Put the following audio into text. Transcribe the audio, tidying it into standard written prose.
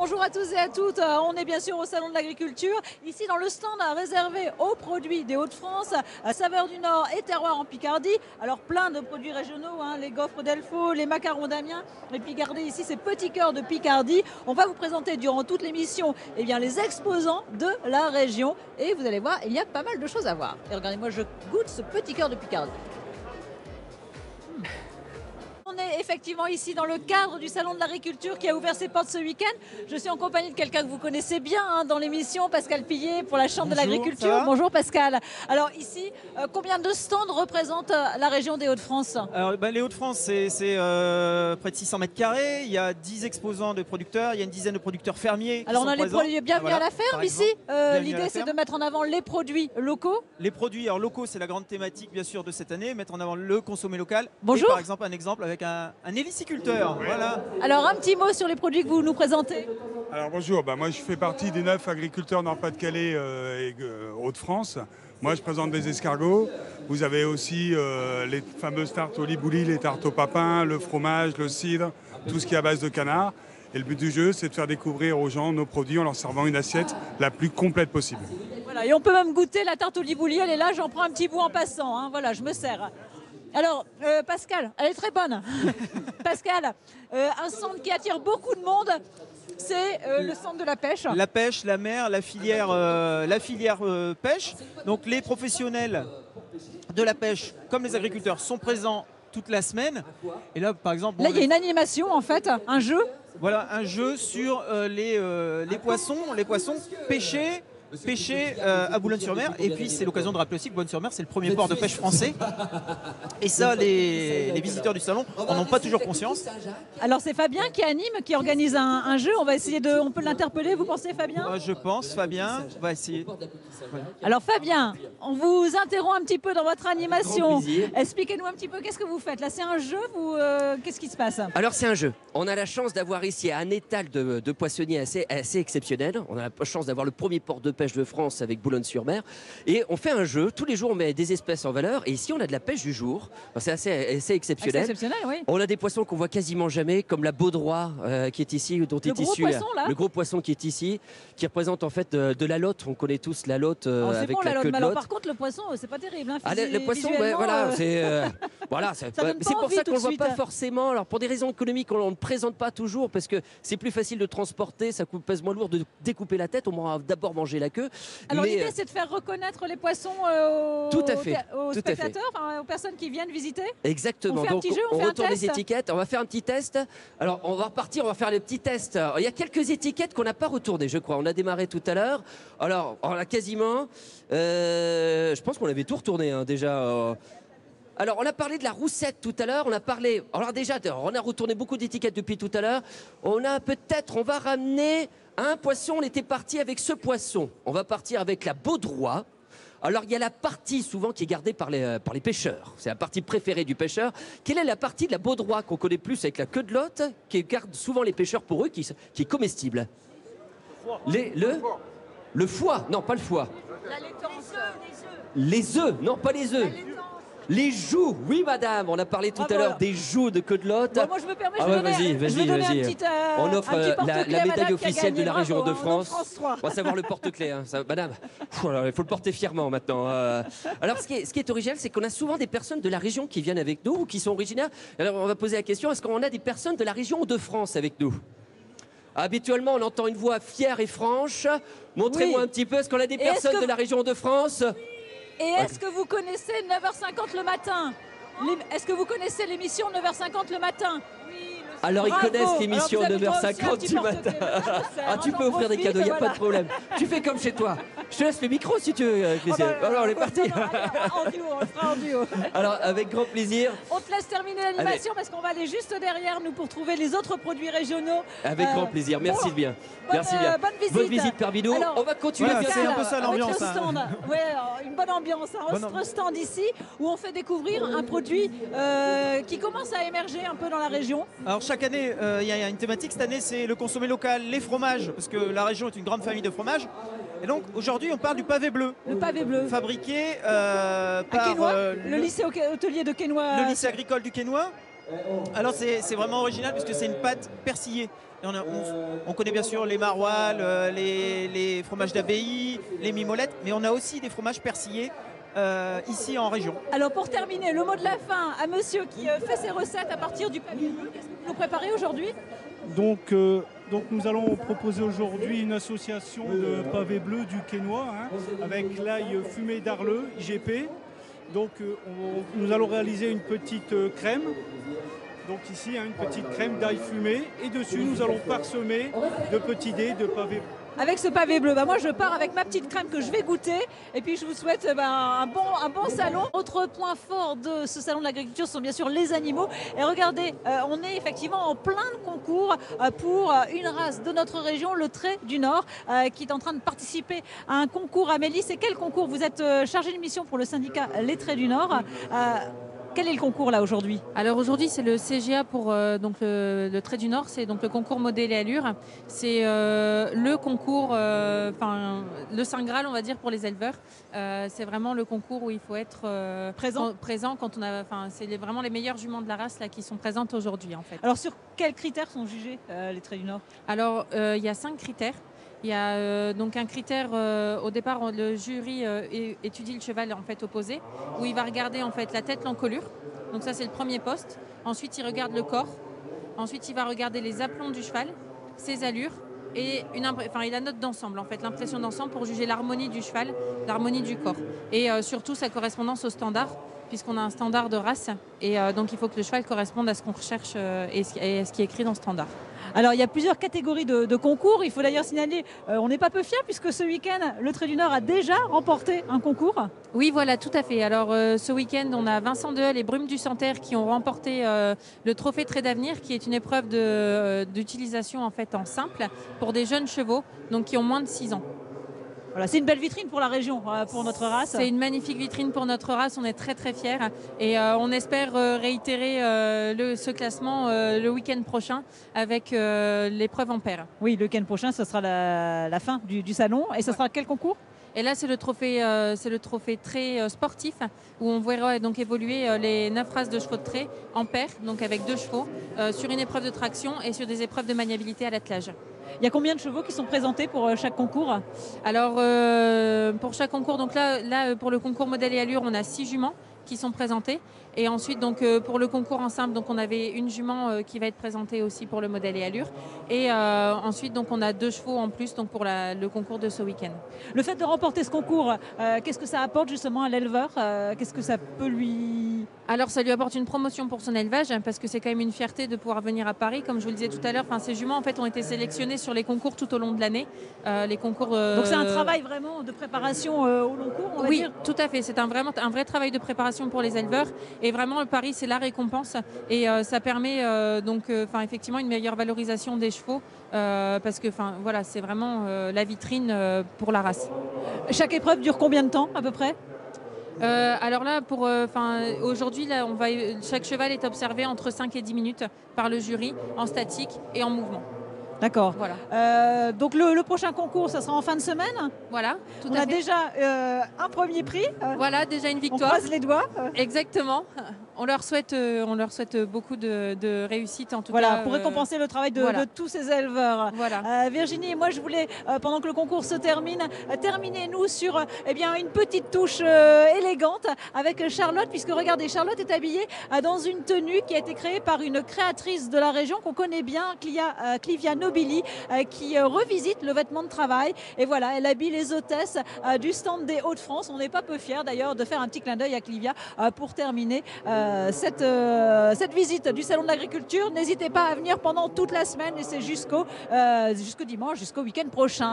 Bonjour à tous et à toutes, on est bien sûr au Salon de l'Agriculture, ici dans le stand réservé aux produits des Hauts-de-France, saveurs du Nord et terroir en Picardie. Alors plein de produits régionaux, les gaufres d'Elfaux, les macarons d'Amiens, et puis gardez ici ces petits cœurs de Picardie. On va vous présenter durant toute l'émission les exposants de la région et vous allez voir, il y a pas mal de choses à voir. Et regardez-moi, je goûte ce petit cœur de Picardie. On est effectivement ici dans le cadre du Salon de l'Agriculture qui a ouvert ses portes ce week-end. Je suis en compagnie de quelqu'un que vous connaissez bien dans l'émission, Pascal Pillet pour la Chambre de l'Agriculture. Bonjour Pascal. Alors ici, combien de stands représentent la région des Hauts-de-France? Alors, les Hauts-de-France, c'est près de 600 mètres carrés. Il y a 10 exposants de producteurs, il y a une dizaine de producteurs fermiers. Alors on a les produits, bienvenue à la ferme ici. L'idée c'est de mettre en avant les produits locaux. Les produits locaux, c'est la grande thématique bien sûr de cette année, mettre en avant le consommé local. Bonjour. Et, par exemple, un exemple avec un héliciculteur. Voilà. Alors un petit mot sur les produits que vous nous présentez. Alors bonjour, moi je fais partie des 9 agriculteurs Nord-Pas-de-Calais et Hauts-de-France. Moi je présente des escargots. Vous avez aussi les fameuses tartes au libouli, les tartes au papin, le fromage, le cidre, tout ce qui est à base de canard. Et le but du jeu, c'est de faire découvrir aux gens nos produits en leur servant une assiette la plus complète possible. Voilà, et on peut même goûter la tarte au libouli, elle est là, j'en prends un petit bout en passant. Voilà, je me sers. Alors, Pascal, elle est très bonne. Pascal, un centre qui attire beaucoup de monde, c'est le centre de la pêche. La pêche, la mer, la filière pêche. Donc les professionnels de la pêche, comme les agriculteurs, sont présents toute la semaine. Et là, par exemple... Là, il y a une animation, en fait, un jeu. Voilà, un jeu sur les poissons pêchés à Boulogne-sur-Mer. Et puis c'est l'occasion de rappeler aussi que Boulogne-sur-Mer c'est le premier port de pêche français. Et ça, les visiteurs du salon n'en ont pas toujours conscience. Alors c'est Fabien qui anime, qui organise un jeu. On peut l'interpeller, vous pensez Fabien? Je pense, Fabien va essayer. Voilà. Alors Fabien, on vous interrompt un petit peu dans votre animation. Expliquez-nous un petit peu qu'est-ce que vous faites. Là c'est un jeu ou qu'est-ce qui se passe? Alors c'est un jeu. On a la chance d'avoir ici un étal de poissonniers assez exceptionnel. On a la chance d'avoir le premier port de pêche de France avec Boulogne-sur-Mer. Et on fait un jeu. Tous les jours, on met des espèces en valeur. Et ici, on a de la pêche du jour. C'est assez exceptionnel. Exceptionnel, oui. On a des poissons qu'on voit quasiment jamais, comme la baudroie qui est ici, dont est issu le gros poisson qui est ici, qui représente en fait de la lotte. On connaît tous la lotte avec bon, la queue de mais alors, lotte. par contre, le poisson, c'est pas terrible. Le poisson, c'est pour ça qu'on ne le voit pas forcément. Alors, pour des raisons économiques, on ne le présente pas toujours parce que c'est plus facile de transporter, ça pèse moins lourd de découper la tête. On va d'abord manger la queue. Alors l'idée c'est de faire reconnaître les poissons aux spectateurs, aux personnes qui viennent visiter. Exactement. On fait un petit jeu, on fait un retourne test. les étiquettes, on va faire un petit test. Alors on va repartir, on va faire les petits tests. Alors, il y a quelques étiquettes qu'on n'a pas retournées, je crois. On a démarré tout à l'heure. Alors on a quasiment, je pense qu'on avait tout retourné déjà. Alors, on a parlé de la roussette tout à l'heure, on a retourné beaucoup d'étiquettes depuis tout à l'heure. On va ramener un poisson, on était parti avec ce poisson. On va partir avec la baudroie. Alors, il y a la partie souvent qui est gardée par les pêcheurs. C'est la partie préférée du pêcheur. Quelle est la partie de la baudroie qu'on connaît plus avec la queue de lotte, qui garde souvent les pêcheurs pour eux, qui est comestible? Le foie, non, pas le foie. Les œufs, non, pas les œufs. Les joues, oui madame, on a parlé tout à l'heure des joues de queue de lotte. Moi je me permets, vas-y. On offre la médaille officielle de la région de France. On va savoir le porte-clés, madame. Il faut le porter fièrement maintenant. Alors ce qui est original, c'est qu'on a souvent des personnes de la région qui viennent avec nous ou qui sont originaires. Alors on va poser la question, est-ce qu'on a des personnes de la région de France avec nous? Habituellement, on entend une voix fière et franche. Montrez-moi un petit peu, est-ce qu'on a des personnes de la région de France? Et est-ce que vous connaissez 9h50 le matin? Est-ce que vous connaissez l'émission 9h50 le matin? Alors ils connaissent l'émission 9h50 du matin. Tu peux offrir des cadeaux, il n'y a pas de problème. Tu fais comme chez toi. Je te laisse le micro si tu veux, Christiane. Alors on est parti. En duo, on le fera en duo. Alors avec grand plaisir. On te laisse terminer l'animation parce qu'on va aller juste derrière nous pour trouver les autres produits régionaux. Avec grand plaisir, merci bien. Bonne visite Perbido. On va continuer. C'est un peu ça l'ambiance. Une bonne ambiance, un autre stand ici où on fait découvrir un produit qui commence à émerger un peu dans la région. Alors chaque année, il y a une thématique. Cette année, c'est le consommé local, les fromages, parce que la région est une grande famille de fromages. Et donc aujourd'hui, on parle du pavé bleu. Le pavé bleu. Fabriqué par le lycée hôtelier de Quesnoy. Le lycée agricole du Quesnoy. Alors c'est vraiment original puisque c'est une pâte persillée. Et on connaît bien sûr les maroilles, les fromages d'abbaye, les mimolettes, mais on a aussi des fromages persillés ici en région. Alors pour terminer, le mot de la fin à monsieur qui fait ses recettes à partir du pavé bleu. Qu'est-ce que vous nous préparez aujourd'hui? Donc nous allons proposer aujourd'hui une association de pavés bleus du Quesnoy, avec l'ail fumé d'Arleux, IGP. Donc nous allons réaliser une petite crème. Donc ici, une petite crème d'ail fumé. Et dessus, nous allons parsemer de petits dés de pavés bleus. Avec ce pavé bleu, moi je pars avec ma petite crème que je vais goûter et puis je vous souhaite un bon salon. Autre point fort de ce salon de l'agriculture sont bien sûr les animaux. Et regardez, on est effectivement en plein de concours pour une race de notre région, le trait du Nord, qui est en train de participer à un concours. Amélie, c'est quel concours? Vous êtes chargée de mission pour le syndicat Les Traits du Nord. Quel est le concours là aujourd'hui? Alors aujourd'hui c'est le CGA pour donc le Trait du Nord, c'est donc le concours modèle et allure. C'est le concours, le Saint Graal on va dire pour les éleveurs. C'est vraiment le concours où il faut être présent quand on a, c'est vraiment les meilleures juments de la race là qui sont présentes aujourd'hui en fait. Alors sur quels critères sont jugés les Traits du Nord? Alors il y a 5 critères. Il y a donc un critère, au départ, le jury étudie le cheval en fait opposé, où il va regarder en fait la tête, l'encolure. Donc ça c'est le premier poste. Ensuite il regarde le corps. Ensuite il va regarder les aplombs du cheval, ses allures et la note d'ensemble en fait, l'impression d'ensemble pour juger l'harmonie du cheval, l'harmonie du corps et surtout sa correspondance au standard, puisqu'on a un standard de race et donc il faut que le cheval corresponde à ce qu'on recherche et à ce qui est écrit dans le standard. Alors il y a plusieurs catégories de concours. Il faut d'ailleurs signaler, on n'est pas peu fiers puisque ce week-end, le Trait du Nord a déjà remporté un concours. Oui, voilà, tout à fait. Alors ce week-end, on a Vincent Deheul et Brume du Santerre qui ont remporté le trophée Trait d'avenir, qui est une épreuve d'utilisation en fait en simple pour des jeunes chevaux, donc qui ont moins de 6 ans. Voilà, c'est une belle vitrine pour la région, pour notre race. C'est une magnifique vitrine pour notre race, on est très très fiers et on espère réitérer ce classement le week-end prochain avec l'épreuve en paire. Oui, le week-end prochain, ce sera la fin du salon et ce sera quel concours? Et là, c'est le trophée trait sportif où on verra donc évoluer les 9 races de chevaux de trait en paire, donc avec 2 chevaux, sur une épreuve de traction et sur des épreuves de maniabilité à l'attelage. Il y a combien de chevaux qui sont présentés pour chaque concours? Alors, pour chaque concours, donc là, pour le concours modèle et allure, on a 6 juments qui sont présentés. Et ensuite, donc, pour le concours en simple, donc, on avait une jument qui va être présentée aussi pour le modèle et allure. Et ensuite, donc, on a 2 chevaux en plus donc, pour le concours de ce week-end. Le fait de remporter ce concours, qu'est-ce que ça apporte justement à l'éleveur? Qu'est-ce que ça peut lui... Alors, ça lui apporte une promotion pour son élevage parce que c'est quand même une fierté de pouvoir venir à Paris. Comme je vous le disais tout à l'heure, ces juments en fait, ont été sélectionnés sur les concours tout au long de l'année. Les concours, Donc c'est un travail vraiment de préparation au long cours, on va dire? Oui, tout à fait. C'est un vrai travail de préparation pour les éleveurs. Et vraiment, Paris, c'est la récompense. Et ça permet effectivement une meilleure valorisation des chevaux parce que voilà, c'est vraiment la vitrine pour la race. Chaque épreuve dure combien de temps à peu près? Alors là, aujourd'hui, chaque cheval est observé entre 5 et 10 minutes par le jury en statique et en mouvement. D'accord. Voilà. Donc le prochain concours, ça sera en fin de semaine. Voilà, tout On à a fait. déjà un premier prix. Voilà, déjà une On victoire. croise les doigts. Exactement. On leur souhaite beaucoup de réussite en tout Voilà, cas. pour récompenser le travail de tous ces éleveurs. Voilà. Virginie, moi je voulais, pendant que le concours se termine, terminer sur une petite touche élégante avec Charlotte, puisque regardez, Charlotte est habillée dans une tenue qui a été créée par une créatrice de la région qu'on connaît bien, Clivia Nobili, qui revisite le vêtement de travail. Et voilà, elle habille les hôtesses du stand des Hauts-de-France. On n'est pas peu fiers d'ailleurs de faire un petit clin d'œil à Clivia pour terminer cette visite du Salon de l'Agriculture. N'hésitez pas à venir pendant toute la semaine et c'est jusqu'au dimanche, jusqu'au week-end prochain.